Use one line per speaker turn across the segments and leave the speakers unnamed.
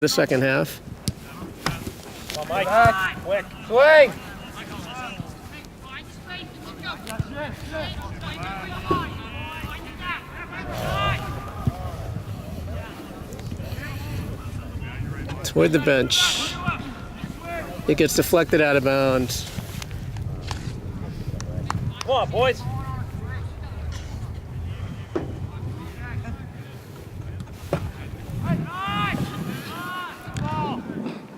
The second half.
Come on, Mike. Quick. Swing.
Toward the bench. It gets deflected out of bounds.
Come on, boys.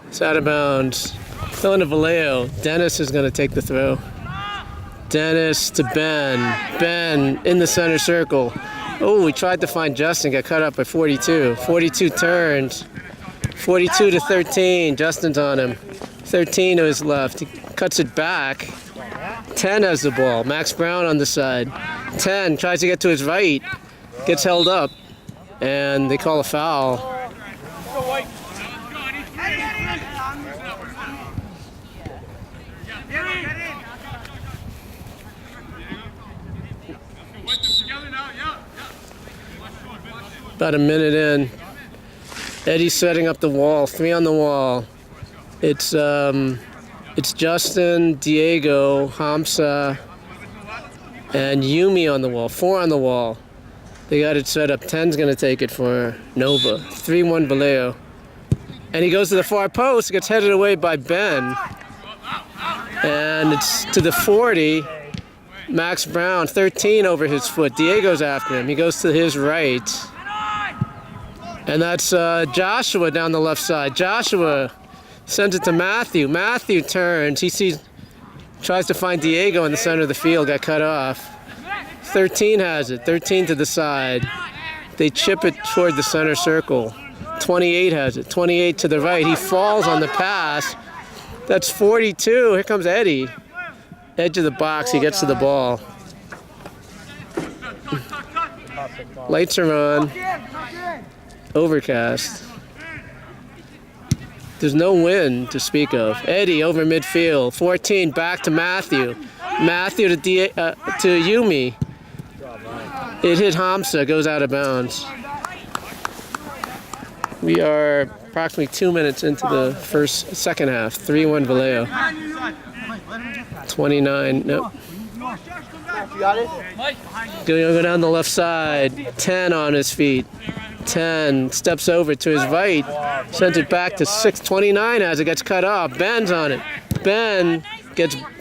It's out of bounds. Throwing to Valeo. Dennis is going to take the throw. Dennis to Ben. Ben in the center circle. Oh, we tried to find Justin. Got cut up by 42. 42 turns. 42 to 13. Justin's on him. 13 to his left. He cuts it back. 10 has the ball. Max Brown on the side. 10 tries to get to his right. Gets held up. And they call a foul. About a minute in. Eddie's setting up the wall. 3 on the wall. It's Justin, Diego, Hamza, and Yumi on the wall. 4 on the wall. They got it set up. 10's gonna take it for Nova. 3-1 Valeo. And he goes to the far post, gets headed away by Ben. And it's to the 40. Max Brown, 13 over his foot. Diego's after him. He goes to his right. And that's Joshua down the left side. Joshua sends it to Matthew. Matthew turns. He tries to find Diego in the center of the field. Got cut off. 13 has it. 13 to the side. They chip it toward the center circle. 28 has it. 28 to the right. He falls on the pass. That's 42. Here comes Eddie. Edge of the box. He gets to the ball. Lights are on. Overcast. There's no wind to speak of. Eddie over midfield. 14 back to Matthew. Matthew to Yumi. It hit Hamza. Goes out of bounds. We are approximately 2 minutes into the second half. 3-1 Valeo. 29. Nope. Go down the left side. 10 on his feet. 10 steps over to his right. Sends it back to 629 as it gets cut off. Ben's on it. Ben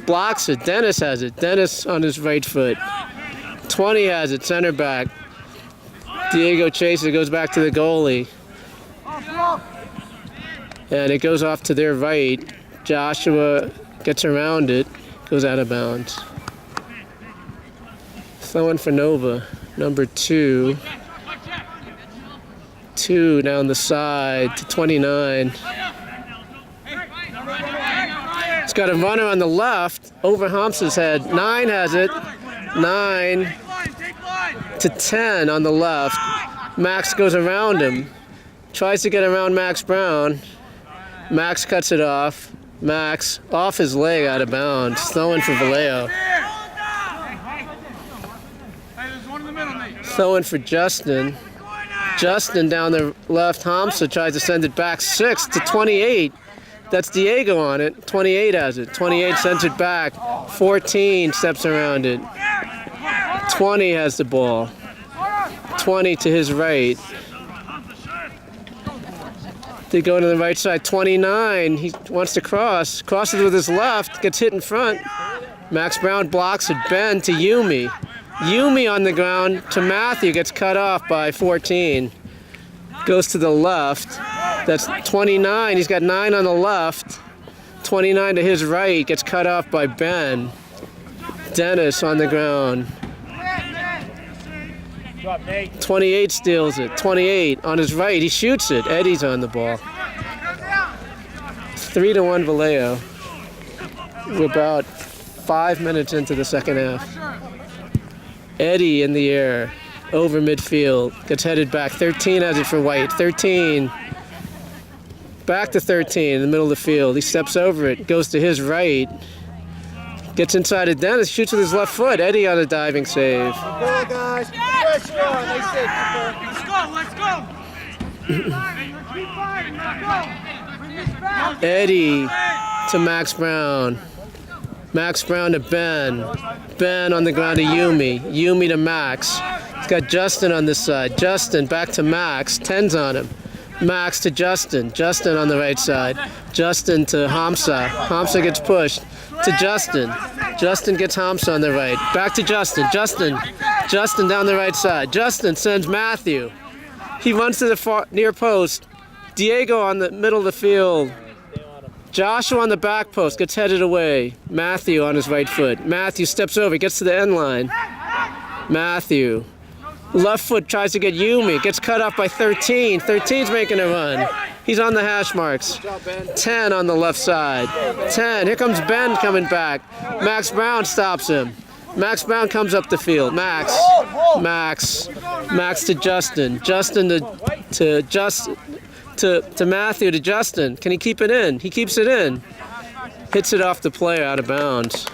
blocks it. Dennis has it. Dennis on his right foot. 20 has it. Center back. Diego chases it. Goes back to the goalie. And it goes off to their right. Joshua gets around it. Goes out of bounds. Throwing for Nova. Number 2. 2 down the side to 29. It's got a runner on the left over Hamza's head. 9 has it. 9 to 10 on the left. Max goes around him. Tries to get around Max Brown. Max cuts it off. Max off his leg out of bounds. Throwing for Valeo. Throwing for Justin. Justin down the left. Hamza tries to send it back. 6 to 28. That's Diego on it. 28 has it. 28 sends it back. 14 steps around it. 20 has the ball. 20 to his right. They go to the right side. 29. He wants to cross. Crosses with his left. Gets hit in front. Max Brown blocks it. Ben to Yumi. Yumi on the ground to Matthew. Gets cut off by 14. Goes to the left. That's 29. He's got 9 on the left. 29 to his right. Gets cut off by Ben. Dennis on the ground. 28 steals it. 28 on his right. He shoots it. Eddie's on the ball. 3-1 Valeo. We're about 5 minutes into the second half. Eddie in the air. Over midfield. Gets headed back. 13 has it for White. 13. Back to 13 in the middle of the field. He steps over it. Goes to his right. Gets inside of Dennis. Shoots with his left foot. Eddie on a diving save.
Good ball, guys. Let's go. Let's go.
Eddie to Max Brown. Max Brown to Ben. Ben on the ground to Yumi. Yumi to Max. He's got Justin on this side. Justin back to Max. 10's on him. Max to Justin. Justin on the right side. Justin to Hamza. Hamza gets pushed to Justin. Justin gets Hamza on the right. Back to Justin. Justin down the right side. Justin sends Matthew. He runs to the far, near post. Diego on the middle of the field. Joshua on the back post, gets headed away. Matthew on his right foot. Matthew steps over, gets to the end line. Matthew. Left foot tries to get Yumi, gets cut off by 13. 13's making a run. He's on the hash marks. 10 on the left side. 10, here comes Ben coming back. Max Brown stops him. Max Brown comes up the field. Max to Justin. Justin to Matthew to Justin. Can he keep it in? He keeps it in. Hits it off the player out of bounds.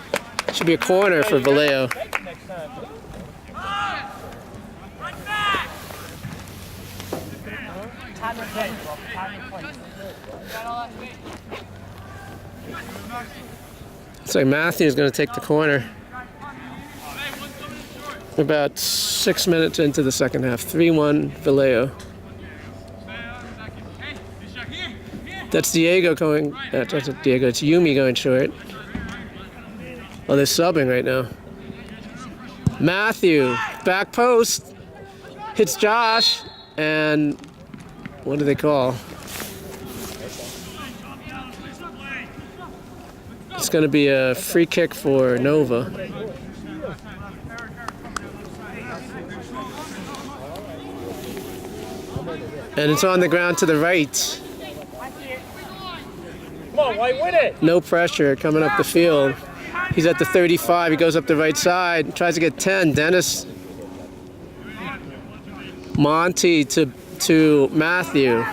Should be a corner for Valeo. Looks like Matthew's going to take the corner. About 6 minutes into the second half. 3-1 Valeo. That's Diego going. That's not Diego. It's Yumi going short. Oh, they're subbing right now. Matthew back post hits Josh, and what do they call? It's going to be a free kick for Nova. And it's on the ground to the right.
Come on, White, win it.
No pressure coming up the field. He's at the 35. He goes up the right side. Tries to get 10. Dennis. Monty to Matthew.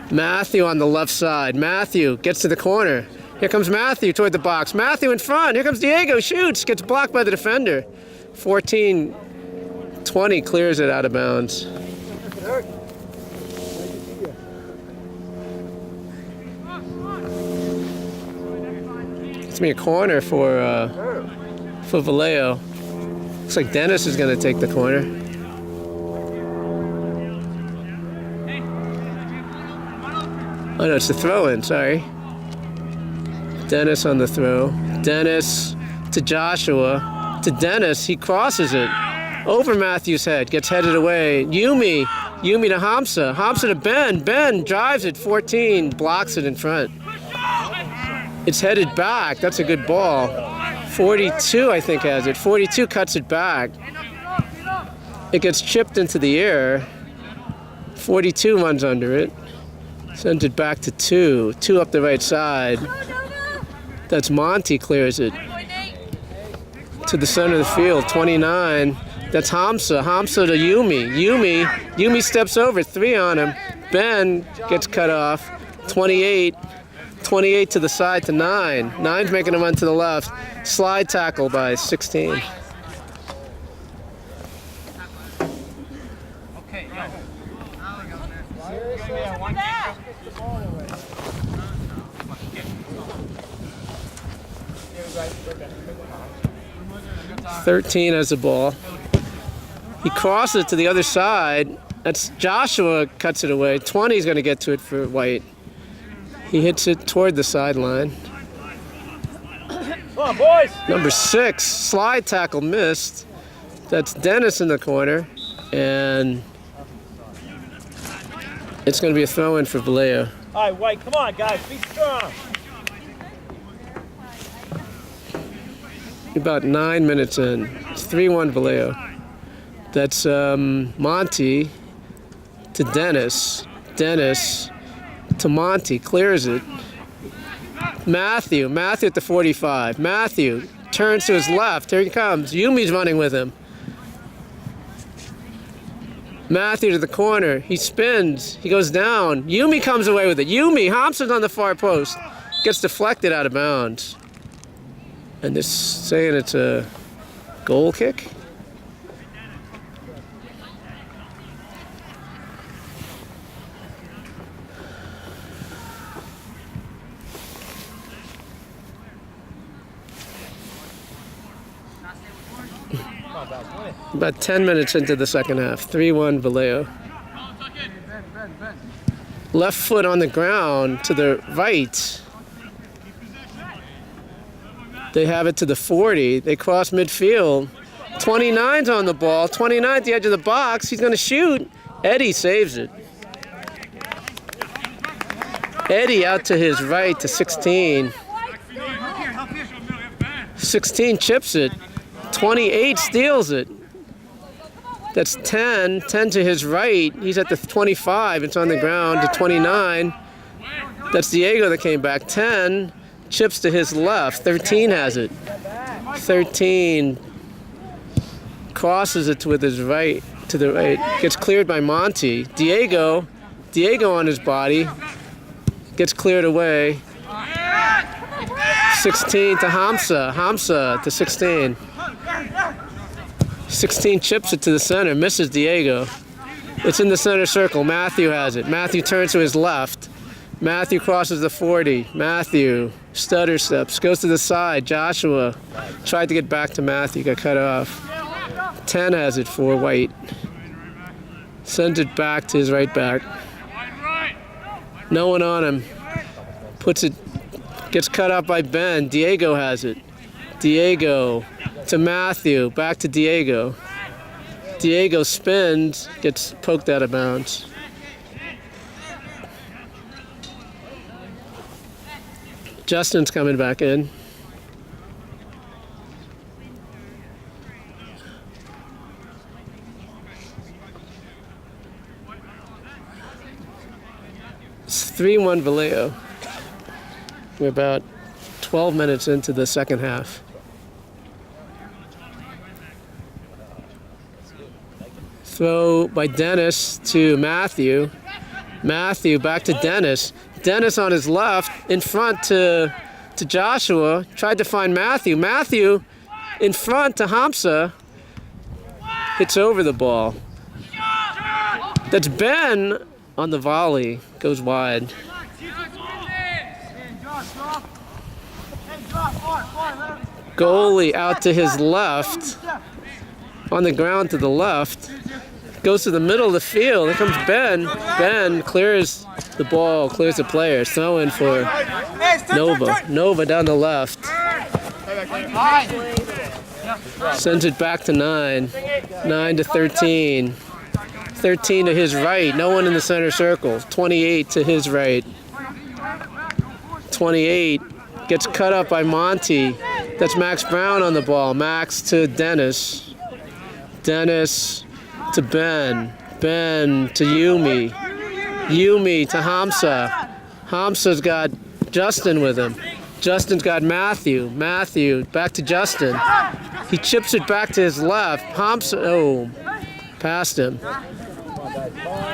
Matthew on the left side. Matthew gets to the corner. Here comes Matthew toward the box. Matthew in front. Here comes Diego. Shoots. Gets blocked by the defender. 14-20 clears it out of bounds. It's me a corner for Valeo. Looks like Dennis is going to take the corner. Oh no, it's the throw-in. Sorry. Dennis on the throw. Dennis to Joshua. To Dennis. He crosses it over Matthew's head. Gets headed away. Yumi to Hamza. Hamza to Ben. Ben drives it. 14. Blocks it in front. It's headed back. That's a good ball. 42, I think, has it. 42 cuts it back. It gets chipped into the air. 42 runs under it. Sends it back to 2. 2 up the right side. That's Monty clears it. To the center of the field. 29. That's Hamza. Hamza to Yumi. Yumi steps over. 3 on him. Ben gets cut off. 28. 28 to the side to 9. 9's making a run to the left. Slide tackle by 16.
Okay, yo.
13 has the ball. He crosses it to the other side. That's Joshua cuts it away. 20's going to get to it for White. He hits it toward the sideline.
Come on, boys.
Number 6, slide tackle missed. That's Dennis in the corner. And it's going to be a throw-in for Valeo.
All right, White, come on, guys. Be strong.
About 9 minutes in. It's 3-1 Valeo. That's Monty to Dennis. Dennis to Monty, clears it. Matthew at the 45. Matthew turns to his left. Here he comes. Yumi's running with him. Matthew to the corner. He spins. He goes down. Yumi comes away with it. Yumi, Hamza's on the far post. Gets deflected out of bounds. And they're saying it's a goal kick. About 10 minutes into the second half. 3-1 Valeo. Left foot on the ground to the right. They have it to the 40. They cross midfield. 29's on the ball. 29 at the edge of the box. He's going to shoot. Eddie saves it. Eddie out to his right to 16. 16 chips it. 28 steals it. That's 10. 10 to his right. He's at the 25. It's on the ground to 29. That's Diego that came back. 10 chips to his left. 13 has it. 13 crosses it with his right to the right. Gets cleared by Monty. Diego on his body. Gets cleared away. 16 to Hamza. Hamza to 16. 16 chips it to the center. Misses Diego. It's in the center circle. Matthew has it. Matthew turns to his left. Matthew crosses the 40. Matthew stutter steps. Goes to the side. Joshua tried to get back to Matthew. Got cut off. 10 has it for White. Sends it back to his right back. No one on him. Puts it. Gets cut off by Ben. Diego has it. Diego to Matthew. Back to Diego. Diego spins. Gets poked out of bounds. Justin's coming back in. It's 3-1 Valeo. We're about 12 minutes into the second half. Throw by Dennis to Matthew. Matthew back to Dennis. Dennis on his left, in front to Joshua. Tried to find Matthew. Matthew in front to Hamza. Hits over the ball. That's Ben on the volley. Goes wide. Goalie out to his left. On the ground to the left. Goes to the middle of the field. Here comes Ben. Ben clears the ball, clears the players. Throw in for Nova. Nova down the left. Sends it back to 9. 9 to 13. 13 to his right. No one in the center circle. 28 to his right. 28 gets cut up by Monty. That's Max Brown on the ball. Max to Dennis. Dennis to Ben. Ben to Yumi. Yumi to Hamza. Hamza's got Justin with him. Justin's got Matthew. Matthew back to Justin. He chips it back to his left. Hamza, past him.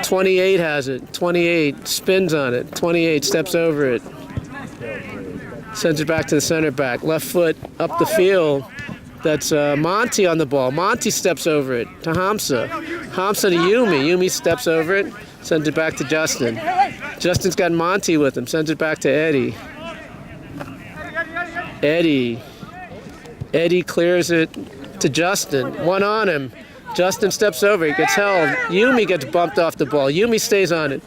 28 has it. 28 spins on it. 28 steps over it. Sends it back to the center back. Left foot up the field. That's Monty on the ball. Monty steps over it to Hamza. Hamza to Yumi. Yumi steps over it. Sends it back to Justin. Justin's got Monty with him. Sends it back to Eddie. Eddie clears it to Justin. One on him. Justin steps over. He gets held. Yumi gets bumped off the ball. Yumi stays on it.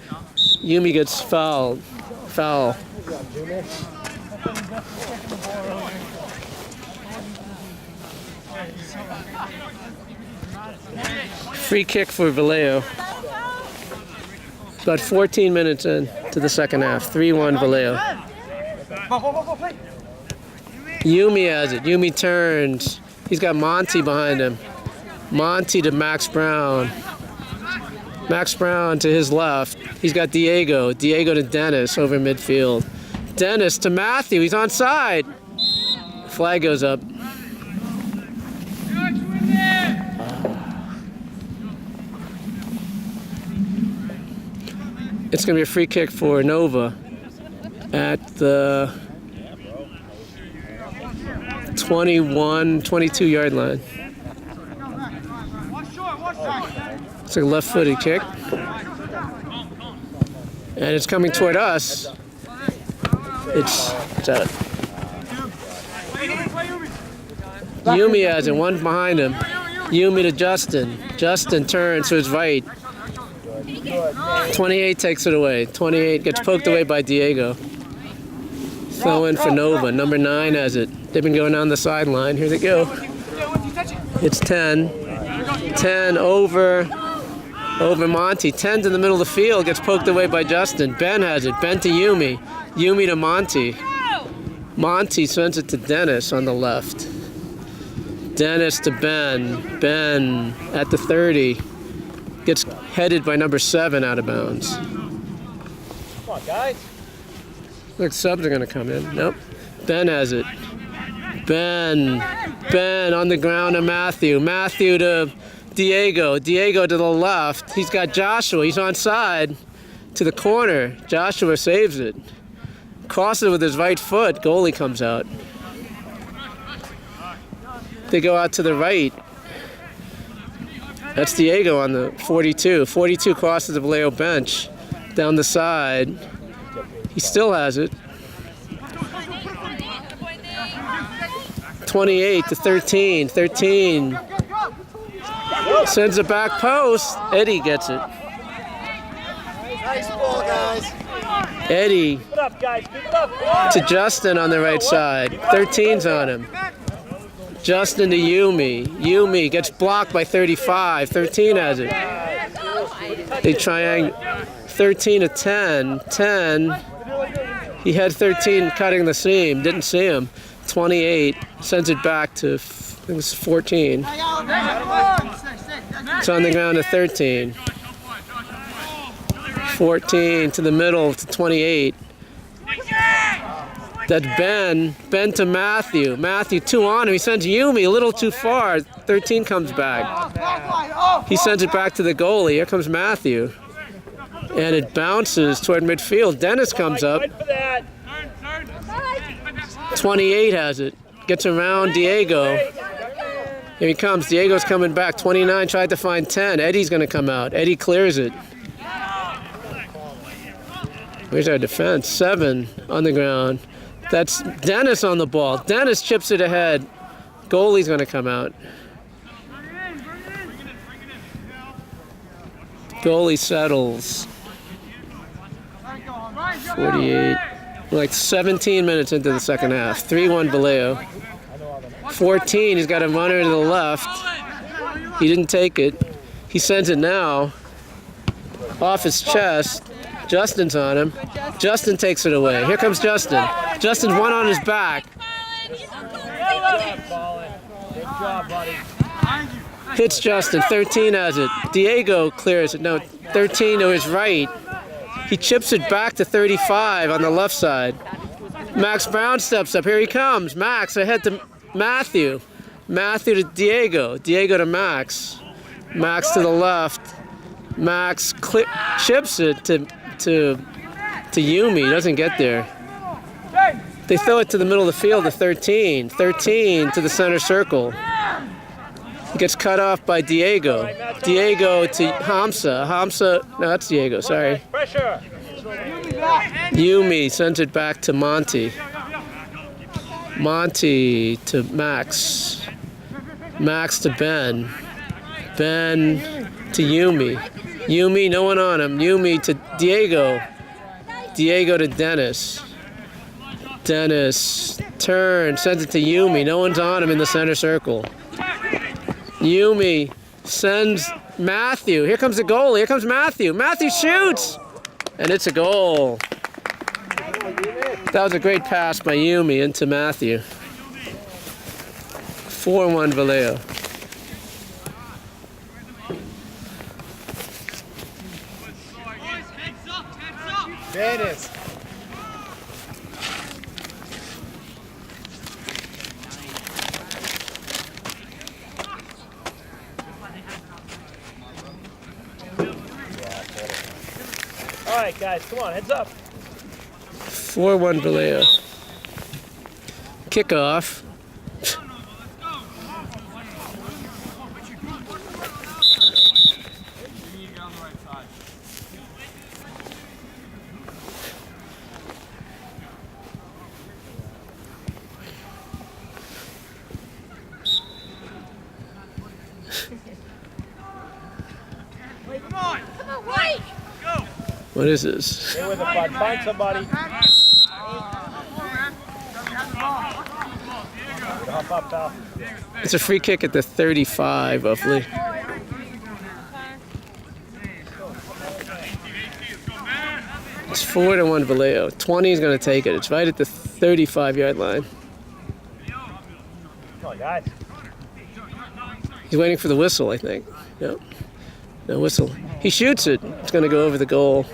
Yumi gets fouled. Foul. Free kick for Valeo. About 14 minutes in to the second half. 3-1 Valeo. Yumi has it. Yumi turns. He's got Monty behind him. Monty to Max Brown. Max Brown to his left. He's got Diego. Diego to Dennis over midfield. Dennis to Matthew. He's onside. Flag goes up. It's going to be a free kick for Nova at the 22 yard line. It's a left-footed kick. And it's coming toward us. It's out. Yumi has it, one behind him. Yumi to Justin. Justin turns to his right. 28 takes it away. 28 gets poked away by Diego. Throw in for Nova. Number 9 has it. They've been going down the sideline. Here they go. It's 10. 10 over Monty. 10 to the middle of the field. Gets poked away by Justin. Ben has it. Ben to Yumi. Yumi to Monty. Monty sends it to Dennis on the left. Dennis to Ben. Ben at the 30. Gets headed by number 7 out of bounds.
Come on, guys.
Looks subs are going to come in. Nope. Ben has it. Ben on the ground to Matthew. Matthew to Diego. Diego to the left. He's got Joshua. He's onside to the corner. Joshua saves it. Crosses it with his right foot. Goalie comes out. They go out to the right. That's Diego on the 42. 42 crosses the Valeo bench. Down the side. He still has it. 28 to 13. 13. Sends it back post. Eddie gets it.
Nice ball, guys.
Eddie
Keep it up, guys. Keep it up.
to Justin on the right side. 13's on him. Justin to Yumi. Yumi gets blocked by 35. 13 has it. They triangle. 13 to 10. 10. He had 13 cutting the seam. Didn't see him. 28 sends it back to, I think it was 14. It's on the ground to 13. 14 to the middle to 28. That's Ben. Ben to Matthew. Matthew 2 on him. He sends Yumi a little too far. 13 comes back. He sends it back to the goalie. Here comes Matthew. And it bounces toward midfield. Dennis comes up. 28 has it. Gets around Diego. Here he comes. Diego's coming back. 29 tried to find 10. Eddie's going to come out. Eddie clears it. Where's our defense? 7 on the ground. That's Dennis on the ball. Dennis chips it ahead. Goalie's going to come out. Goalie settles. 48. We're like 17 minutes into the second half. 3-1 Valeo. 14, he's got a runner to the left. He didn't take it. He sends it now. Off his chest. Justin's on him. Justin takes it away. Here comes Justin. Justin's one on his back.
Good job, buddy.
Hits Justin. 13 has it. Diego clears it. No, 13 to his right. He chips it back to 35 on the left side. Max Brown steps up. Here he comes. Max ahead to Matthew. Matthew to Diego. Diego to Max. Max to the left. Max chips it to Yumi. Doesn't get there. They throw it to the middle of the field to 13. 13 to the center circle. He gets cut off by Diego. Diego to Hamza. Hamza, no, that's Diego, sorry.
Pressure.
Yumi sends it back to Monty. Monty to Max. Max to Ben. Ben to Yumi. Yumi, no one on him. Yumi to Diego. Diego to Dennis. Dennis turns, sends it to Yumi. No one's on him in the center circle. Yumi sends Matthew. Here comes the goalie. Here comes Matthew. Matthew shoots! And it's a goal. That was a great pass by Yumi into Matthew. 4-1 Valeo.
Dennis.
All right, guys, come on, heads up.
4-1 Valeo. Kickoff. What is this?
Stay with it, bud. Find somebody. Hop up, pal.
It's a free kick at the 35, roughly. It's 4-1 Valeo. 20 is going to take it. It's right at the 35-yard line.
Come on, guys.
He's waiting for the whistle, I think. Yep. No whistle. He shoots it. It's going to go over the goal.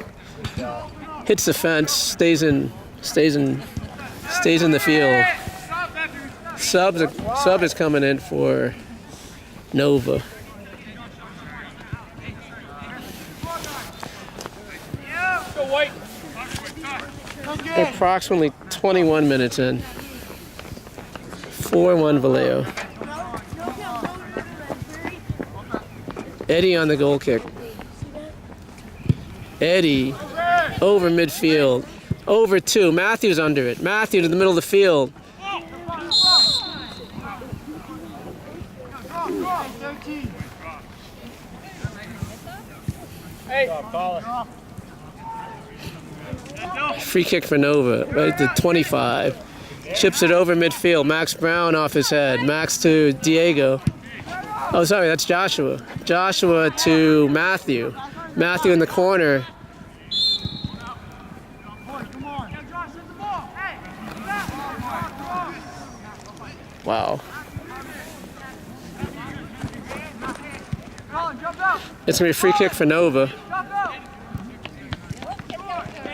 Hits the fence. Stays in the field. Sub is coming in for Nova.
Go White.
Approximately 21 minutes in. 4-1 Valeo. Eddie on the goal kick. Eddie over midfield. Over 2. Matthews under it. Matthew to the middle of the field.
Hey. Call it.
Free kick for Nova, right at the 25. Chips it over midfield. Max Brown off his head. Max to Diego. Oh, sorry, that's Joshua. Joshua to Matthew. Matthew in the corner. Wow. It's going to be a free kick for Nova.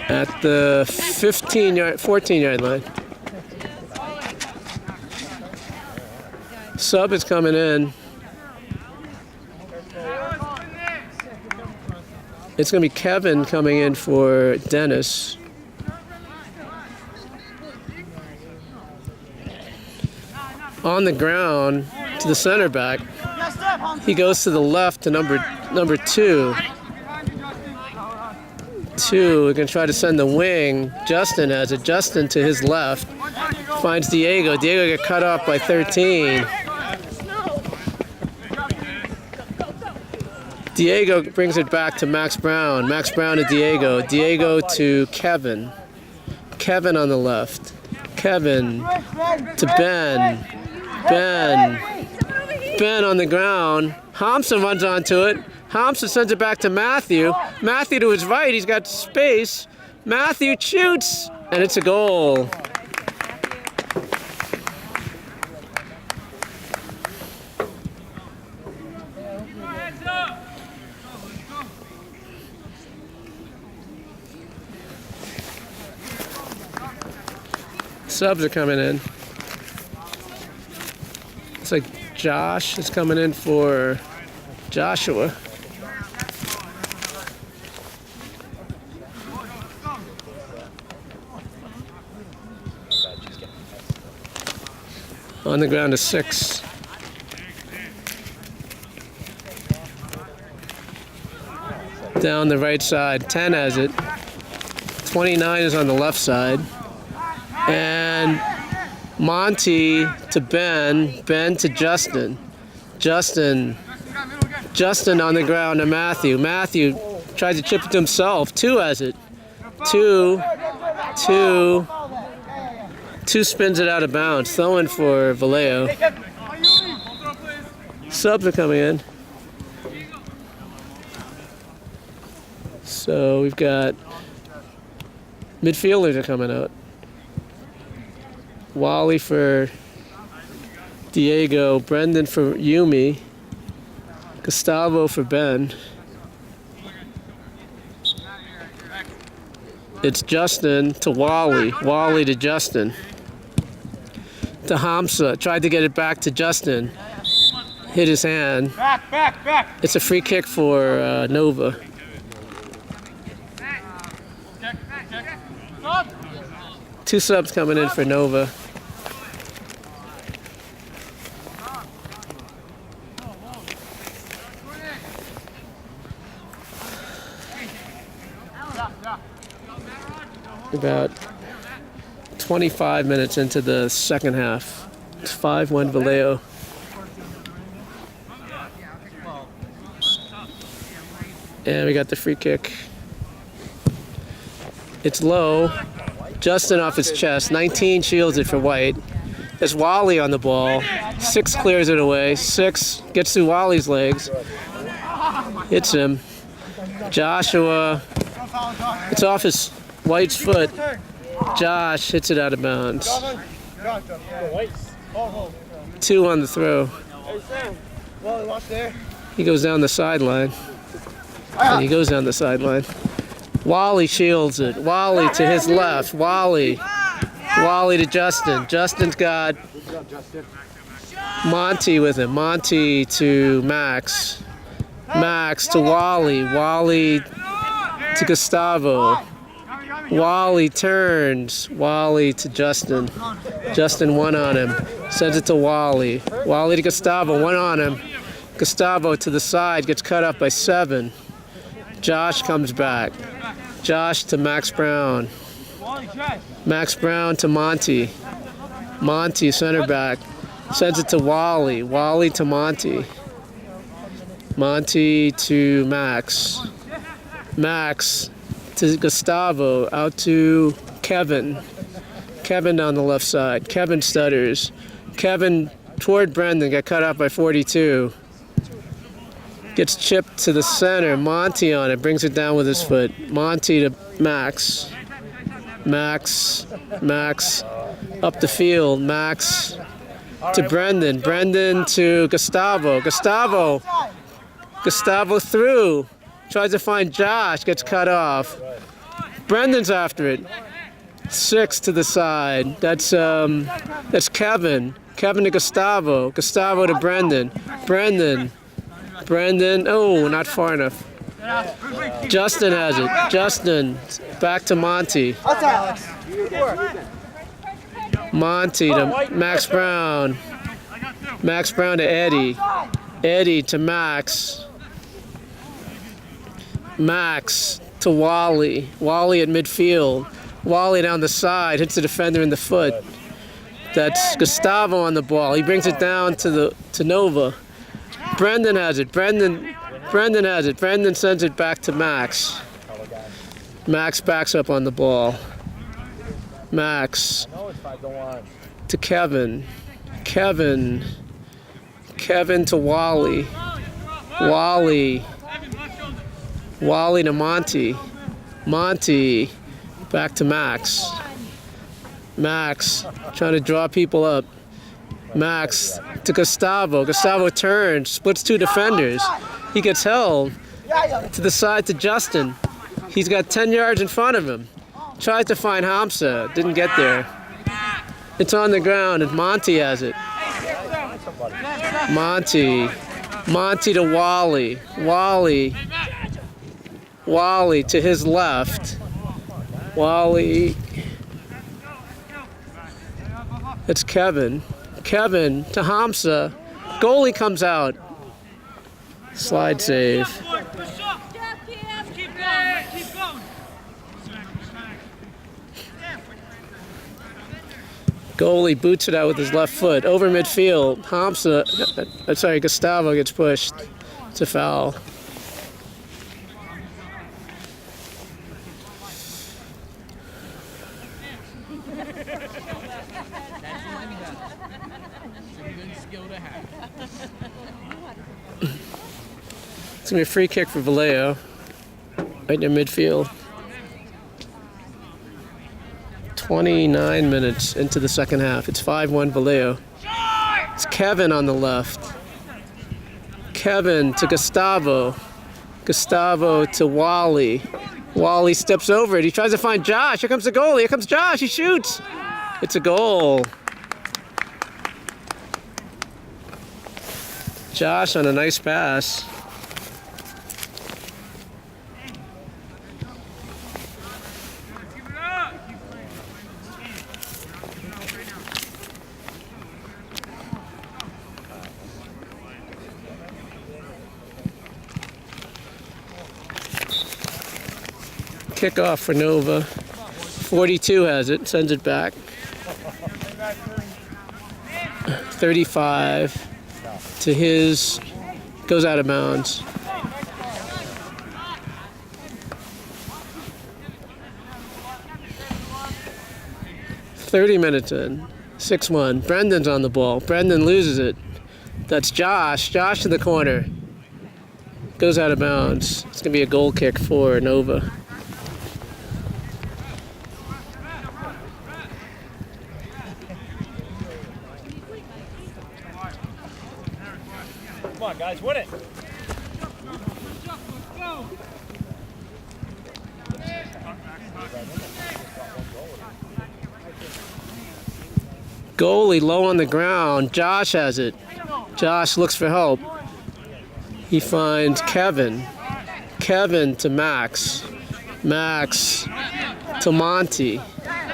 At the 14-yard line. Sub is coming in. It's going to be Kevin coming in for Dennis. On the ground to the center back. He goes to the left to number 2. We're going to try to send the wing. Justin has it. Justin to his left. Finds Diego. Diego got cut off by 13. Diego brings it back to Max Brown. Max Brown to Diego. Diego to Kevin. Kevin on the left. Kevin to Ben. Ben on the ground. Thompson runs onto it. Thompson sends it back to Matthew. Matthew to his right. He's got space. Matthew shoots. And it's a goal. Subs are coming in. It's like Josh is coming in for Joshua. On the ground is 6. Down the right side, 10 has it. 29 is on the left side. And Monty to Ben to Justin. Justin on the ground to Matthew. Matthew tries to chip it to himself. 2 has it. 2 spins it out of bounds. Throwing for Valeo. Subs are coming in. So we've got midfielders are coming out. Wally for Diego, Brendan for Yumi, Gustavo for Ben. It's Justin to Wally, Wally to Justin. To Hamza, tried to get it back to Justin. Hit his hand.
Back.
It's a free kick for Nova. Two subs coming in for Nova. About 25 minutes into the second half. It's 5-1 Valeo. And we got the free kick. It's low. Justin off his chest. 19 shields it for White. There's Wally on the ball. 6 clears it away. 6 gets through Wally's legs. Hits him. Joshua. It's off his White's foot. Josh hits it out of bounds. 2 on the throw. He goes down the sideline. And he goes down the sideline. Wally shields it. Wally to his left. Wally to Justin. Justin's got Monty with him. Monty to Max. Max to Wally. Wally to Gustavo. Wally turns. Wally to Justin. Justin 1 on him. Sends it to Wally. Wally to Gustavo. 1 on him. Gustavo to the side. Gets cut up by 7. Josh comes back. Josh to Max Brown. Max Brown to Monty. Monty, center back. Sends it to Wally. Wally to Monty. Monty to Max. Max to Gustavo. Out to Kevin. Kevin on the left side. Kevin stutters. Kevin toward Brendan. Got cut off by 42. Gets chipped to the center. Monty on it. Brings it down with his foot. Monty to Max. Max. Max. Up the field. Max to Brendan. Brendan to Gustavo. Gustavo. Gustavo through. Tries to find Josh. Gets cut off. Brendan's after it. 6 to the side. That's Kevin. Kevin to Gustavo. Gustavo to Brendan. Brendan, oh, not far enough. Justin has it. Justin, back to Monty. Monty to Max Brown. Max Brown to Eddie. Eddie to Max. Max to Wally. Wally at midfield. Wally down the side, hits the defender in the foot. That's Gustavo on the ball. He brings it down to Nova. Brendan has it. Brendan has it. Brendan sends it back to Max. Max backs up on the ball. Max to Kevin. Kevin to Wally. Wally to Monty. Monty back to Max. Max trying to draw people up. Max to Gustavo. Gustavo turns, splits 2 defenders. He gets held to the side to Justin. He's got 10 yards in front of him. Tries to find Hamza. Didn't get there. It's on the ground and Monty has it. Monty to Wally. Wally to his left. Wally. It's Kevin. Kevin to Hamza. Goalie comes out. Slide save. Goalie boots it out with his left foot. Over midfield. Gustavo gets pushed. It's a foul. It's going to be a free kick for Valeo. Right near midfield. 29 minutes into the second half. It's 5-1 Valeo. It's Kevin on the left. Kevin to Gustavo. Gustavo to Wally. Wally steps over it. He tries to find Josh. Here comes the goalie. Here comes Josh. He shoots. It's a goal. Josh on a nice pass. Kickoff for Nova. 42 has it, sends it back. 35 to his, goes out of bounds. 30 minutes in. 6-1. Brendan's on the ball. Brendan loses it. That's Josh. Josh in the corner. Goes out of bounds. It's going to be a goal kick for Nova.
Come on, guys, win it.
Goalie low on the ground. Josh has it. Josh looks for help. He finds Kevin. Kevin to Max. Max to Monty.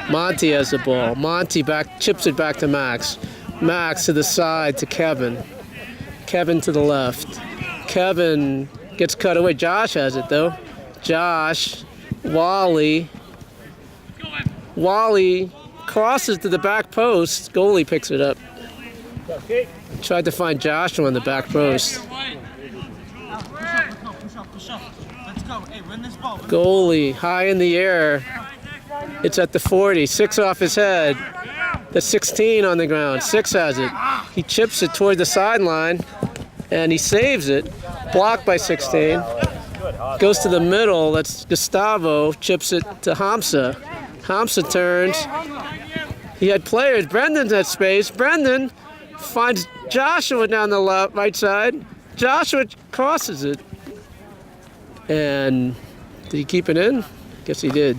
Monty has the ball. Monty chips it back to Max. Max to the side to Kevin. Kevin to the left. Kevin gets cut away. Josh has it though. Josh. Wally. Wally crosses to the back post. Goalie picks it up. Tried to find Joshua on the back post. Goalie high in the air. It's at the 40. 6 off his head. The 16 on the ground. 6 has it. He chips it toward the sideline and he saves it. Blocked by 16. Goes to the middle. That's Gustavo. Chips it to Hamza. Hamza turns. He had players. Brendan's at space. Brendan finds Joshua down the right side. Joshua crosses it. And did he keep it in? Guess he did.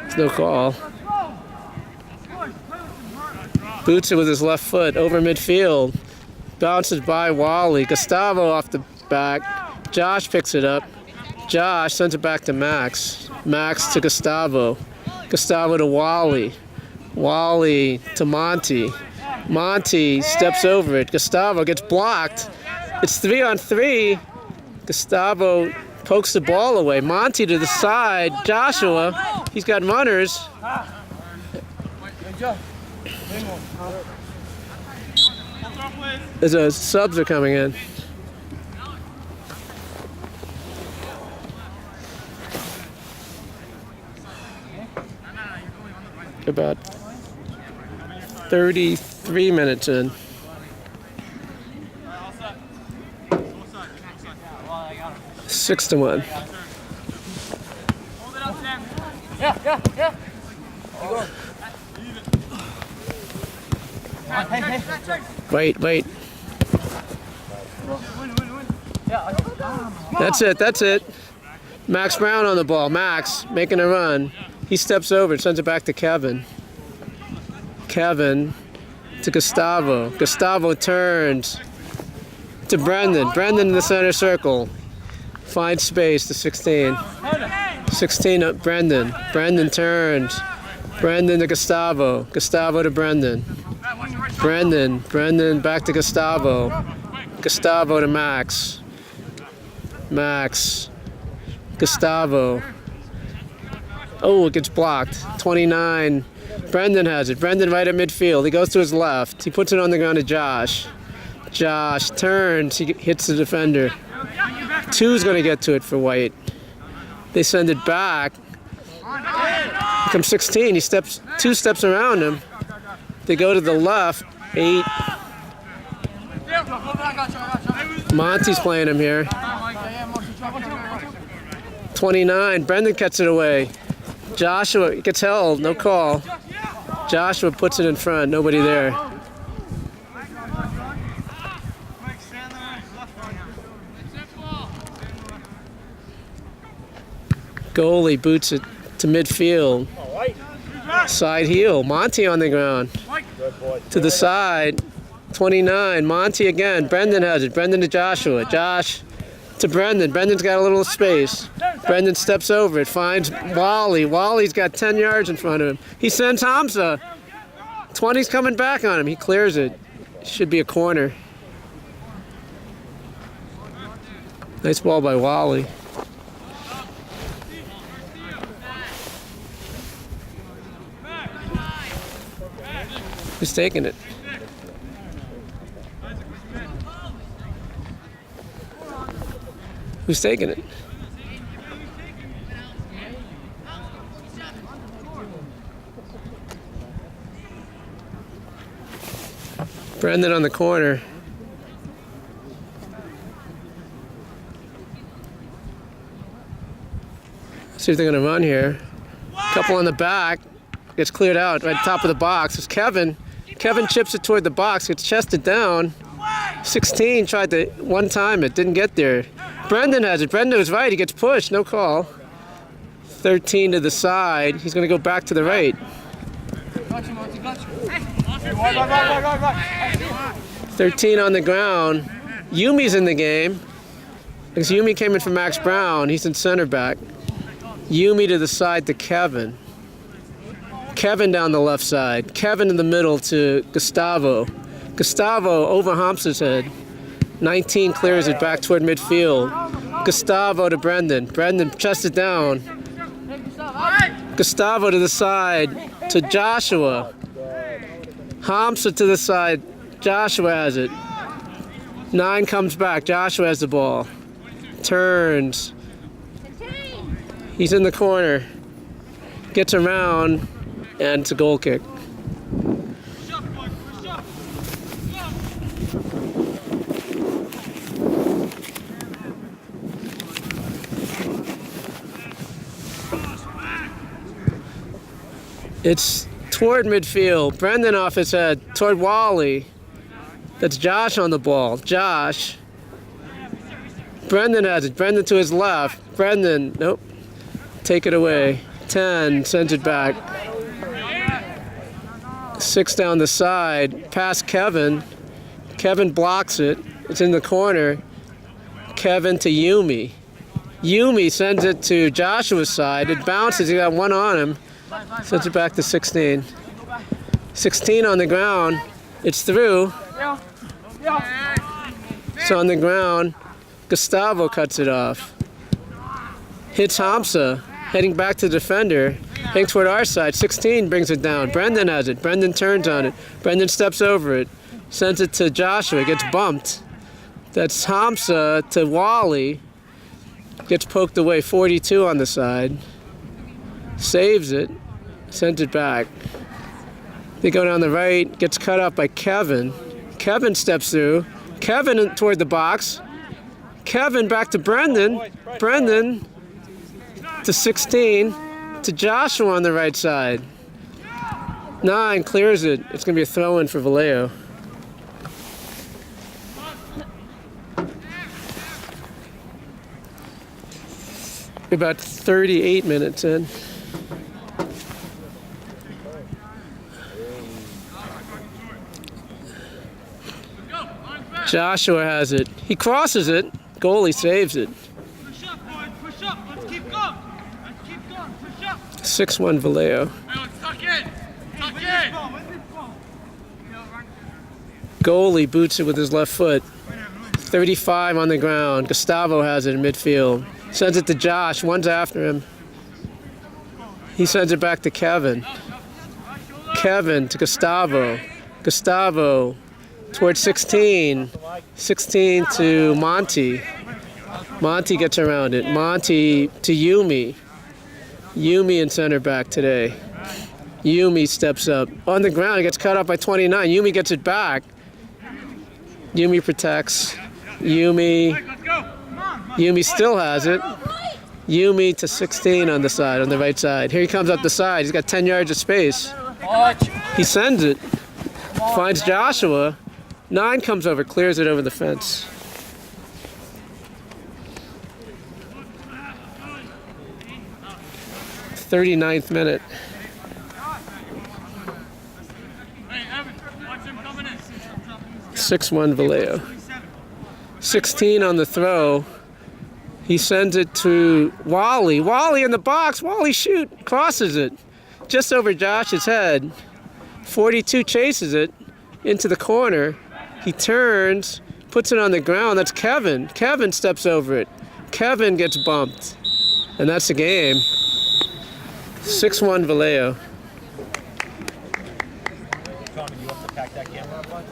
It's no call. Boots it with his left foot over midfield. Bounces by Wally. Gustavo off the back. Josh picks it up. Josh sends it back to Max. Max to Gustavo. Gustavo to Wally. Wally to Monty. Monty steps over it. Gustavo gets blocked. It's 3-on-3. Gustavo pokes the ball away. Monty to the side. Joshua. He's got runners. Subs are coming in. About 33 minutes in. Six to 1.
Yeah.
Wait. That's it. Max Brown on the ball. Max making a run. He steps over and sends it back to Kevin. Kevin to Gustavo. Gustavo turns to Brendan. Brendan in the center circle. Finds space to 16. 16 up Brendan. Brendan turns. Brendan to Gustavo. Gustavo to Brendan. Brendan back to Gustavo. Gustavo to Max. Max. Gustavo. Oh, it gets blocked. 29. Brendan has it. Brendan right at midfield. He goes to his left. He puts it on the ground to Josh. Josh turns. He hits the defender. 2's going to get to it for White. They send it back. Here comes 16. He steps 2 steps around him. They go to the left. 8. Monty's playing him here. 29. Brendan cuts it away. Joshua gets held. No call. Joshua puts it in front. Nobody there. Goalie boots it to midfield. Side heel. Monty on the ground. To the side. 29. Monty again. Brendan has it. Brendan to Joshua. Josh to Brendan. Brendan's got a little space. Brendan steps over it. Finds Wally. Wally's got 10 yards in front of him. He sends Hamza. 20's coming back on him. He clears it. Should be a corner. Nice ball by Wally. Who's taking it? Who's taking it? Brendan on the corner. See if they're going to run here. Couple on the back. Gets cleared out right top of the box. It's Kevin. Kevin chips it toward the box. Gets chested down. 16 tried to one time it. Didn't get there. Brendan has it. Brendan was right. He gets pushed. No call. 13 to the side. He's going to go back to the right. 13 on the ground. Yumi's in the game. Because Yumi came in for Max Brown. He's in center back. Yumi to the side to Kevin. Kevin down the left side. Kevin in the middle to Gustavo. Gustavo over Hampsa's head. 19 clears it back toward midfield. Gustavo to Brendan. Brendan chested down. Gustavo to the side to Joshua. Hampsa to the side. Joshua has it. 9 comes back. Joshua has the ball. Turns. He's in the corner. Gets around, and it's a goal kick. It's toward midfield. Brendan off his head. Toward Wally. That's Josh on the ball. Josh. Brendan has it. Brendan to his left. Brendan, nope. Take it away. 10, sends it back. 6 down the side. Past Kevin. Kevin blocks it. It's in the corner. Kevin to Yumi. Yumi sends it to Joshua's side. It bounces. He got one on him. Sends it back to 16. 16 on the ground. It's through. It's on the ground. Gustavo cuts it off. Hits Hampsa. Heading back to the defender. Heading toward our side. 16 brings it down. Brendan has it. Brendan turns on it. Brendan steps over it. Sends it to Joshua. Gets bumped. That's Hampsa to Wally. Gets poked away. 42 on the side. Saves it. Sends it back. They go down the right. Gets cut off by Kevin. Kevin steps through. Kevin toward the box. Kevin back to Brendan. Brendan to 16 to Joshua on the right side. 9 clears it. It's going to be a throw-in for Valeo. About 38 minutes in. Joshua has it. He crosses it. Goalie saves it. 6-1 Valeo. Goalie boots it with his left foot. 35 on the ground. Gustavo has it in midfield. Sends it to Josh. One's after him. He sends it back to Kevin. Kevin to Gustavo. Gustavo towards 16. 16 to Monty. Monty gets around it. Monty to Yumi. Yumi in center back today. Yumi steps up. On the ground, he gets cut off by 29. Yumi gets it back. Yumi protects. Yumi still has it. Yumi to 16 on the side, on the right side. Here he comes up the side. He's got 10 yards of space. He sends it. Finds Joshua. 9 comes over, clears it over the fence. Thirty-ninth minute. 6-1 Valeo. 16 on the throw. He sends it to Wally. Wally in the box. Wally shoot. Crosses it. Just over Josh's head. 42 chases it into the corner. He turns, puts it on the ground. That's Kevin. Kevin steps over it. Kevin gets bumped. And that's the game. 6-1 Valeo.
Tommy, you have to pack that camera up, bud?